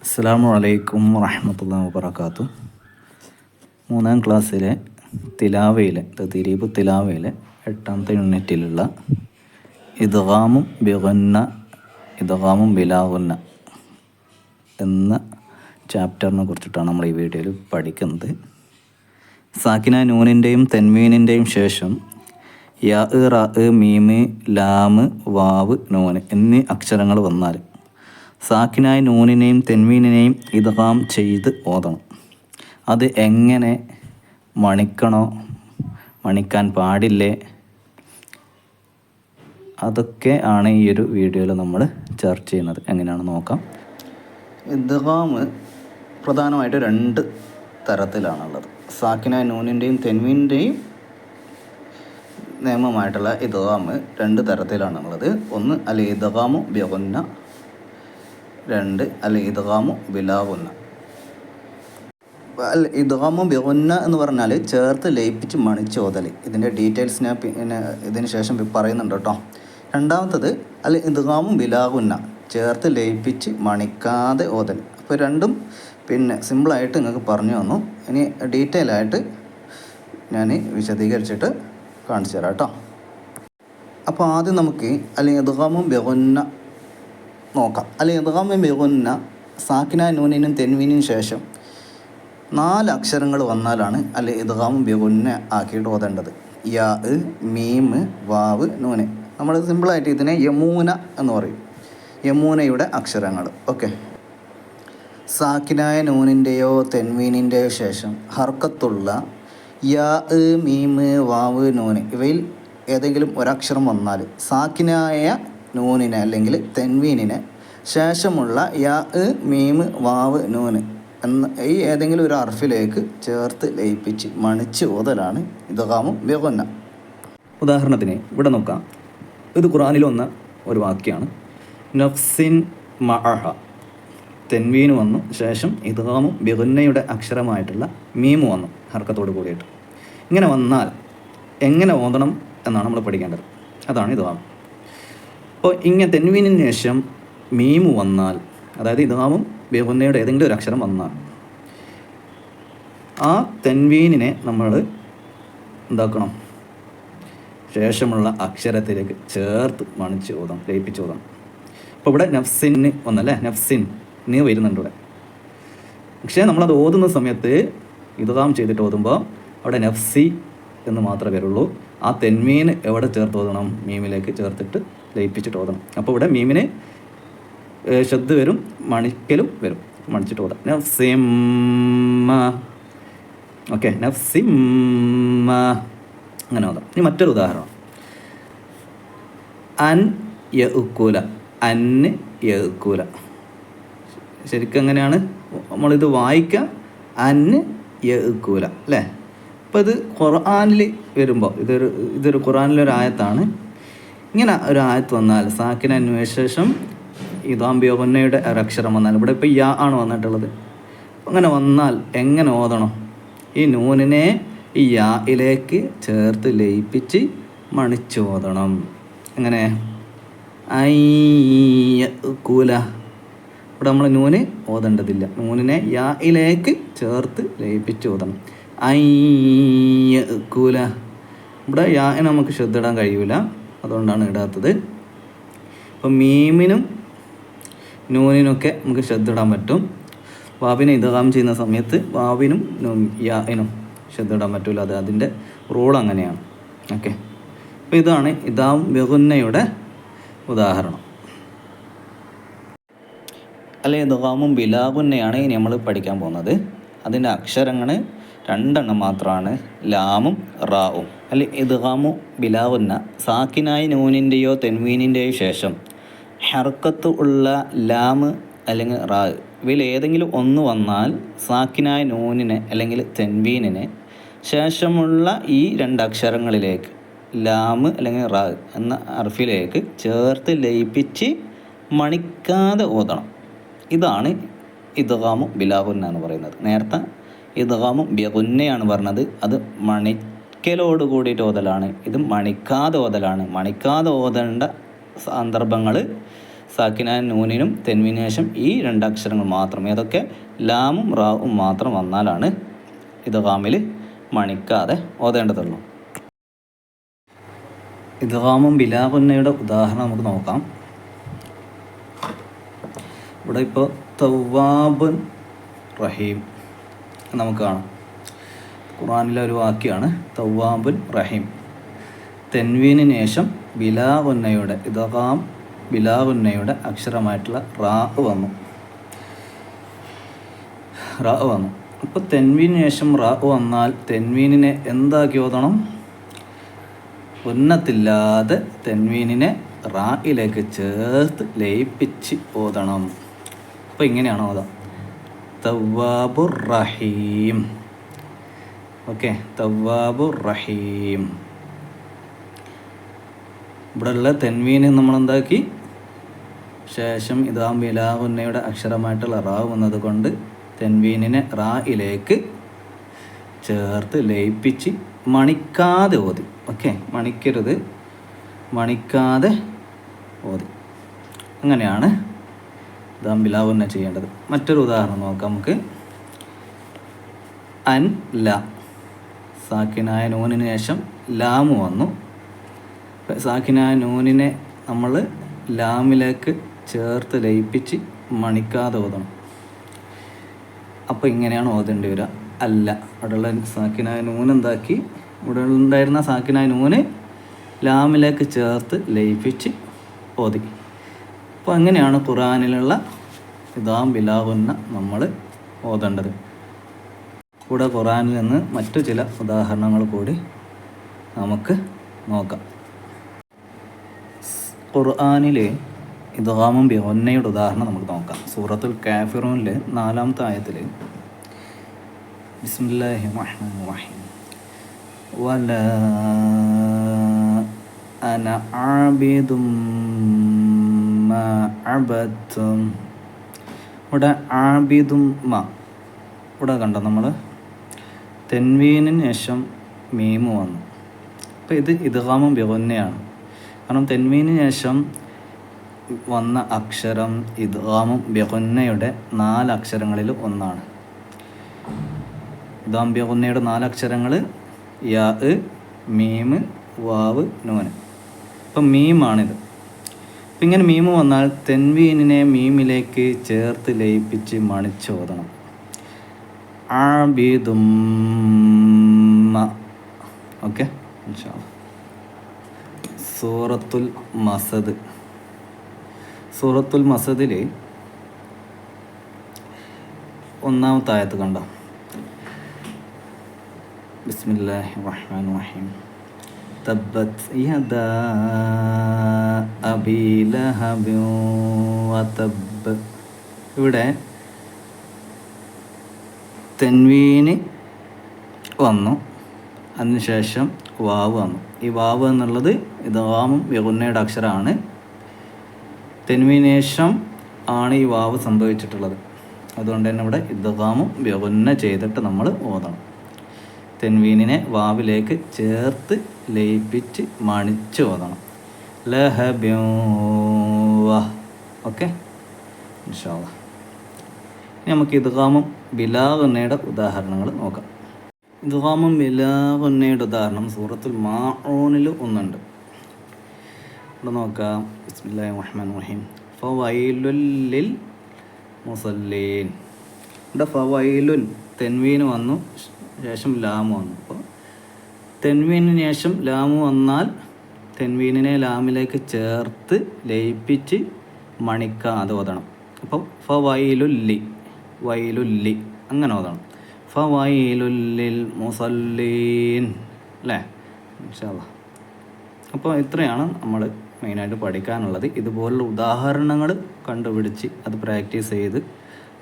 അസ്സലാമു അലൈക്കും വറഹ്മത്തുള്ളാഹി വബറകാതുഹു. മൂന്നാം ക്ലാസ്സിലെ തിലാവയിലെ തദ്രീബ് തിലാവയിലെ 8ാമത്തെ യൂണിറ്റിലുള്ള ഇദ്ഗാമും ബിഗുന്ന ഇദ്ഗാമും ബിലാ ഗുന്ന എന്ന ചാപ്റ്ററിനെ കുറിച്ചിട്ടാണ് നമ്മൾ ഈ വീഡിയോയിൽ പഠിക്കുന്നത്. സാക്കിന നൂനിൻ്റെയും തെൻവീനിൻ്റെയും ശേഷം യാ, റാ, മീമ്, ലാമ്, വാവ്, നൂന് എന്നീ അക്ഷരങ്ങൾ വന്നാൽ സാക്കിനായ നൂനിനെയും തെൻവീനിനെയും ഇദ്ഗാം ചെയ്ത് ഓതണം. അത് എങ്ങനെ മണിക്കണോ, മണിക്കാൻ പാടില്ലേ, അതൊക്കെ ആണ് ഈ ഒരു വീഡിയോയിൽ നമ്മൾ ചർച്ച ചെയ്യുന്നത്. എങ്ങനെയാണെന്ന് നോക്കാം. ഇദ്ഗാം പ്രധാനമായിട്ട് 2 തരത്തിലാണുള്ളത്. സാക്കിനായ നൂനിൻ്റെയും തെൻവീനിൻ്റെയും നിയമമായിട്ടുള്ള ഇദ്ഗാം 2 തരത്തിലാണുള്ളത്. ഒന്ന് അൽ ഇദ്ഗാമു ബിഗുന്ന, 2 അൽ ഇദ്ഗാമു ബിലാ ഗുന്ന. അൽ ഇദ്ഗാമു ബിഗുന്ന എന്ന് പറഞ്ഞാൽ ചേർത്ത് ലയിപ്പിച്ച് മണിച്ച് ഓതൽ. ഇതിൻ്റെ ഡീറ്റെയിൽസ് ഞാൻ പിന്നെ ഇതിന് ശേഷം പറയുന്നുണ്ട് കേട്ടോ. രണ്ടാമത്തത് അൽ ഇദ്ഗാമു ബിലാ ഗുന്ന, ചേർത്ത് ലയിപ്പിച്ച് മണിക്കാതെ ഓതൽ. അപ്പോൾ രണ്ടും പിന്നെ സിമ്പിളായിട്ട് നിങ്ങൾക്ക് പറഞ്ഞു തന്നു. ഇനി ഡീറ്റെയിൽ ആയിട്ട് ഞാൻ വിശദീകരിച്ചിട്ട് കാണിച്ചു തരാം കേട്ടോ. അപ്പോൾ ആദ്യം നമുക്ക് അൽ ഇദ്ഗാമു ബിഗുന്ന നോക്കാം. അൽ ഇദ്ഗാമു ബിഗുന്ന സാക്കിനായ നൂനിനും തെൻവീനിനും ശേഷം 4 അക്ഷരങ്ങൾ വന്നാലാണ് അൽ ഇദ്ഗാമു ബിഗുന്ന ആക്കിയിട്ട് ഓതേണ്ടത്. യാ, മീമ്, വാവ്, നൂന്. നമ്മൾ സിമ്പിളായിട്ട് ഇതിനെ യമൂന എന്ന് പറയും. യമൂനയുടെ അക്ഷരങ്ങൾ. ഓക്കെ. സാക്കിനായ നൂനിൻ്റെയോ തെൻവീനിൻ്റെയോ ശേഷം ഹർക്കത്തുള്ള യാ, മീമ്, വാവ്, നൂന് ഇവയിൽ ഏതെങ്കിലും ഒരക്ഷരം വന്നാൽ സാക്കിനായ നൂനിനെ അല്ലെങ്കിൽ തെൻവീനിനെ ശേഷമുള്ള യാ, മീമ്, വാവ്, നൂന് എന്ന ഈ ഏതെങ്കിലും ഒരു അർഫിലേക്ക് ചേർത്ത് ലയിപ്പിച്ച് മണിച്ച് ഓതലാണ് ഇദ്ഗാമു ബിഗുന്ന. ഉദാഹരണത്തിന് ഇവിടെ നോക്കാം. ഇത് ഖുർആനിൽ വന്ന ഒരു വാക്യമാണ്. നഫ്സിൻ മഅഹ, തെൻവീന് വന്നു, ശേഷം ഇദ്ഗാമു ബിഗുന്നയുടെ അക്ഷരമായിട്ടുള്ള മീമ് വന്നു ഹർക്കത്തോട് കൂടിയിട്ട്. ഇങ്ങനെ വന്നാൽ എങ്ങനെ ഓതണം എന്നാണ് നമ്മൾ പഠിക്കേണ്ടത്. അതാണ് ഇദ്ഗാം. അപ്പോൾ ഇങ്ങനെ തെൻവീനിന് ശേഷം മീമ് വന്നാൽ, അതായത് ഇദ്ഗാമും ബിഗുന്നയുടെ ഏതെങ്കിലും ഒരു അക്ഷരം വന്നാൽ ആ തെൻവീനിനെ നമ്മൾ എന്താക്കണം, ശേഷമുള്ള അക്ഷരത്തിലേക്ക് ചേർത്ത് മണിച്ച് ഓതണം, ലയിപ്പിച്ച് ഓതണം. അപ്പോൾ ഇവിടെ നഫ്സിന് വന്നല്ലേ, നഫ്സിൻ നീ വരുന്നുണ്ട് ഇവിടെ. പക്ഷേ നമ്മളത് ഓതുന്ന സമയത്ത് ഇദ്ഗാം ചെയ്തിട്ട് ഓതുമ്പോൾ അവിടെ നഫ്സി എന്ന് മാത്രമേ വരുള്ളൂ. ആ തെൻവീന് എവിടെ ചേർത്ത് ഓതണം? മീമിലേക്ക് ചേർത്തിട്ട് ലയിപ്പിച്ചിട്ട് ഓതണം. അപ്പോൾ ഇവിടെ മീമിന് ശബ്ദ് വരും, മണിക്കലും വരും, മണിച്ചിട്ട് ഓതാം. നഫ്സിമ്മ. ഓക്കെ, നഫ്സിമ്മ അങ്ങനെ ഓതാം. ഇനി മറ്റൊരു ഉദാഹരണം. അൻ യഅ്കുല, അന്ന് യഅ്കുല. ശരിക്കും എങ്ങനെയാണ് നമ്മളിത് വായിക്കുക? അന്ന് യഅ്കുല അല്ലേ. അപ്പോൾ ഇത് ഖുർആനിൽ വരുമ്പോൾ ഇതൊരു ഖുർആനിലൊരു ആയത്താണ്. ഇങ്ങനെ ഒരു ആയത്ത് വന്നാൽ സാക്കിന ശേഷം ഇദ്ഗാം ബിഗുന്നയുടെ ഒരക്ഷരം വന്നാൽ, ഇവിടെ ഇപ്പോൾ യാ ആണ് വന്നിട്ടുള്ളത്. അങ്ങനെ വന്നാൽ എങ്ങനെ ഓതണം? ഈ നൂനിനെ ഈ യായിലേക്ക് ചേർത്ത് ലയിപ്പിച്ച് മണിച്ച് ഓതണം. എങ്ങനെ? ഐയഅ്കുല. ഇവിടെ നമ്മൾ നൂന് ഓതേണ്ടതില്ല. നൂനിനെ യായിലേക്ക് ചേർത്ത് ലയിപ്പിച്ച് ഓതണം. ഐയഅ്കുല. ഇവിടെ യാന് നമുക്ക് ശ്രദ്ധിടാൻ കഴിയില്ല, അതുകൊണ്ടാണ് ഇടാത്തത്. അപ്പം മീമിനും നൂനിനൊക്കെ നമുക്ക് ശ്രദ്ധിടാൻ പറ്റും. വാവിനെ ഇദ്ഗാം ചെയ്യുന്ന സമയത്ത് വാവിനും യാനും ശ്രദ്ധിടാൻ പറ്റില്ല. അത് അതിൻ്റെ റൂൾ അങ്ങനെയാണ്. ഓക്കെ. അപ്പോൾ ഇതാണ് ഇദ്ഗാം ബിഗുന്നയുടെ ഉദാഹരണം. അല്ലെ ഇദ്ഗാമും ബിലാ ഗുന്നയാണ് ഇനി നമ്മൾ പഠിക്കാൻ പോകുന്നത്. അതിൻ്റെ അക്ഷരങ്ങൾ 2 മാത്രമാണ്, ലാമും റാവും. അല്ലെ ഇദ്ഗാമു ബിലാ ഗുന്ന സാക്കിനായ നൂനിൻ്റെയോ തെൻവീനിൻ്റെയോ ശേഷം ഹർക്കത്ത് ഉള്ള ലാമ് അല്ലെങ്കിൽ റാ ഇവയിൽ ഏതെങ്കിലും ഒന്ന് വന്നാൽ സാക്കിനായ നൂനിനെ അല്ലെങ്കിൽ തെൻവീനിനെ ശേഷമുള്ള ഈ 2 അക്ഷരങ്ങളിലേക്ക് ലാമ് അല്ലെങ്കിൽ റാ എന്ന അർഫിലേക്ക് ചേർത്ത് ലയിപ്പിച്ച് മണിക്കാതെ ഓതണം. ഇതാണ് ഇദ്ഗാമു ബിലാ ഗുന്ന എന്ന് പറയുന്നത്. നേരത്തെ ഇദ്ഗാമു ബിഗുന്നയാണ് പറഞ്ഞത്, അത് മണിക്കലോട് കൂടിയിട്ട് ഓതലാണ്. ഇത് മണിക്കാതെ ഓതലാണ്. മണിക്കാതെ ഓതേണ്ട സന്ദർഭങ്ങൾ സാക്കിനായ നൂനിനും തെൻവീനു ശേഷം ഈ 2 അക്ഷരങ്ങൾ മാത്രം, ഏതൊക്കെ ലാമും റാവും മാത്രം വന്നാലാണ് ഇദ്ഗാമിൽ മണിക്കാതെ ഓതേണ്ടതുള്ളൂ. ഇദ്ഗാമും ബിലാ ഗുന്നയുടെ ഉദാഹരണം നമുക്ക് നോക്കാം. ഇവിടെ ഇപ്പോൾ തവ്വാബുൻ റഹീം നമുക്ക് കാണാം. ഖുർആനിലെ ഒരു വാക്യമാണ് തവ്വാബുൻ റഹീം. തെൻവീനിന് ശേഷം ബിലാ ഗുന്നയുടെ ഇദ്ഗാം ബിലാ ഗുന്നയുടെ അക്ഷരമായിട്ടുള്ള റാ വന്നു. അപ്പോൾ തെൻവീനിന് ശേഷം റാ വന്നാൽ തെൻവീനിനെ എന്താക്കി ഓതണം? ഉന്നത്തില്ലാതെ തെൻവീനിനെ റായിലേക്ക് ചേർത്ത് ലയിപ്പിച്ച് ഓതണം. അപ്പോൾ ഇങ്ങനെയാണ് ഓതാം. തവ്വാബുർ റഹീം. ഓക്കെ, തവ്വാബുർ റഹീം. ഇവിടെയുള്ള തെൻവീന് നമ്മളെന്താക്കി? ശേഷം ഇദ്ഗാം ബിലാ ഗുന്നയുടെ അക്ഷരമായിട്ടുള്ള റാ വന്നത് കൊണ്ട് തെൻവീനിനെ റായിലേക്ക് ചേർത്ത് ലയിപ്പിച്ച് മണിക്കാതെ ഓതി. ഓക്കെ, മണിക്കരുത്, മണിക്കാതെ ഓതി. അങ്ങനെയാണ് ഇദ്ഗാം ബിലാ ഗുന്ന ചെയ്യേണ്ടത്. മറ്റൊരു ഉദാഹരണം നോക്കാം നമുക്ക്. അൻ ല, സാക്കിനായ നൂനിന് ശേഷം ലാമു വന്നു. സാക്കിനായ നൂനിനെ നമ്മൾ ലാമിലേക്ക് ചേർത്ത് ലയിപ്പിച്ച് മണിക്കാതെ ഓതണം. അപ്പോൾ ഇങ്ങനെയാണ് ഓതേണ്ടി വരിക. അല്ല, അവിടെയുള്ള സാക്കിനായ നൂന് എന്താക്കി? ഇവിടെ ഉണ്ടായിരുന്ന സാക്കിനായ നൂന് ലാമിലേക്ക് ചേർത്ത് ലയിപ്പിച്ച് ഓതി. അപ്പോൾ അങ്ങനെയാണ് ഖുർആനിലുള്ള ഇദ്ഗാം ബിലാ ഗുന്ന നമ്മൾ ഓതേണ്ടത്. കൂടെ ഖുർആനിൽ നിന്ന് മറ്റു ചില ഉദാഹരണങ്ങൾ കൂടി നമുക്ക് നോക്കാം. ഖുർആനിലെ ഇദ്ഗാമും ബിഗുന്നയുടെ ഉദാഹരണം നമുക്ക് നോക്കാം. സൂറത്തുൽ കാഫിറൂനിലെ 4-ാമത്തെ ആയത്തിൽ ബിസ്മില്ലാഹിർ റഹ്മാനിർ റഹീം വലാ അന ആബിദും മാ അബദ്തും. ഇവിടെ ആബിദും മാ, ഇവിടെ കണ്ടോ നമ്മൾ തെൻവീനിന് ശേഷം മീമു വന്നു. അപ്പോൾ ഇത് ഇദ്ഗാമും ബിഗുന്നയാണ്. കാരണം തെൻവീനിന് ശേഷം വന്ന അക്ഷരം ഇദ്ഗാമും ബിഗുന്നയുടെ 4 അക്ഷരങ്ങളിൽ ഒന്നാണ്. ഇദ്ഗാം ബിഗുന്നയുടെ 4 അക്ഷരങ്ങൾ യാ, മീം, വാവ്, നൂന്. അപ്പം മീമാണിത്. അപ്പം ഇങ്ങനെ മീമ് വന്നാൽ തെൻവീനിനെ മീമിലേക്ക് ചേർത്ത് ലയിപ്പിച്ച് മണിച്ച് ഓതണം. ആബിദും. ഓക്കെ, ഇൻഷാ അല്ലാഹ്. സൂറത്തുൽ മസദ്. സൂറത്തുൽ മസദിൽ 1-ാമത്തെ ആയത്ത് കണ്ടോ? ബിസ്മില്ലാഹിർ റഹ്മാനിർ റഹീം തബ്ബത് യദാ അബീ ലഹബ് വതബ്. ഇവിടെ തെൻവീന് വന്നു, അതിനുശേഷം വാവ് വന്നു. ഈ വാവ് എന്നുള്ളത് ഇദ്ഗാമും ബിഗുന്നയുടെ അക്ഷരമാണ്. തെൻവീന് ശേഷം ആണ് ഈ വാവ് സംഭവിച്ചിട്ടുള്ളത്. അതുകൊണ്ട് തന്നെ ഇവിടെ ഇദ്ഗാമും ബിഗുന്ന ചെയ്തിട്ട് നമ്മൾ ഓതണം. തെൻവീനിനെ വാവിലേക്ക് ചേർത്ത് ലയിപ്പിച്ച് മണിച്ച് ഓതണം. ലഹബ്. ഓക്കെ, ഇൻഷാ അല്ലാഹ്. ഇനി നമുക്ക് ഇദ്ഗാമും ബിലാ ഗുന്നയുടെ ഉദാഹരണങ്ങൾ നോക്കാം. ഇദ്ഗാമും ബിലാ ഗുന്നയുടെ ഉദാഹരണം സൂറത്തുൽ മാഊനിൽ ഒന്നുണ്ട്. ഇവിടെ നോക്കാം. ബിസ്മില്ലാഹിർ റഹ്മാനിർ റഹീം ഫവൈലുൽ ലിൽ മുസല്ലീൻ. ഇവിടെ ഫവൈലുൻ തെൻവീന് വന്നു, ശേഷം ലാമു വന്നു. അപ്പോൾ തെൻവീനിന് ശേഷം ലാമു വന്നാൽ തെൻവീനിനെ ലാമിലേക്ക് ചേർത്ത് ലയിപ്പിച്ച് മണിക്കാതെ ഓതണം. അപ്പോൾ ഫവൈലുല്ലി, വൈലുല്ലി അങ്ങനെ ഓതണം. ഫവൈലുല്ലിൽ മുസല്ലീൻ അല്ലേ? ഇൻഷാ അല്ലാഹ്. അപ്പോൾ ഇത്രയാണ് നമ്മൾ മെയിനായിട്ട് പഠിക്കാനുള്ളത്. ഇതുപോലുള്ള ഉദാഹരണങ്ങൾ കണ്ടുപിടിച്ച് അത് പ്രാക്ടീസ് ചെയ്ത്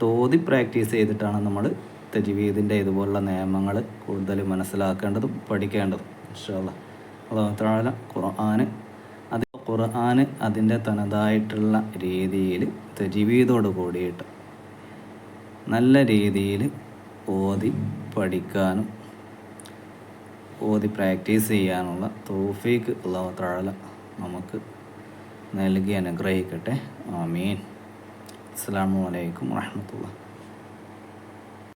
തോതി പ്രാക്ടീസ് ചെയ്തിട്ടാണ് നമ്മൾ തജ്വീദിൻ്റെ ഇതുപോലുള്ള നിയമങ്ങൾ കൂടുതൽ മനസ്സിലാക്കേണ്ടതും പഠിക്കേണ്ടതും. ഇൻഷാ അല്ലാഹ്. അല്ലാഹു തആല ഖുർആന് അതിൻ്റെ തനതായിട്ടുള്ള രീതിയിൽ തജ്വീദോട് കൂടിയിട്ട് നല്ല രീതിയിൽ ഓതി പഠിക്കാനും ഓതി പ്രാക്ടീസ് ചെയ്യാനുള്ള തൗഫീഖ് അല്ലാഹു തആല നമുക്ക് നൽകി അനുഗ്രഹിക്കട്ടെ. ആമീൻ. അസ്സലാമു അലൈക്കും വറഹ്മത്തുള്ളാഹി.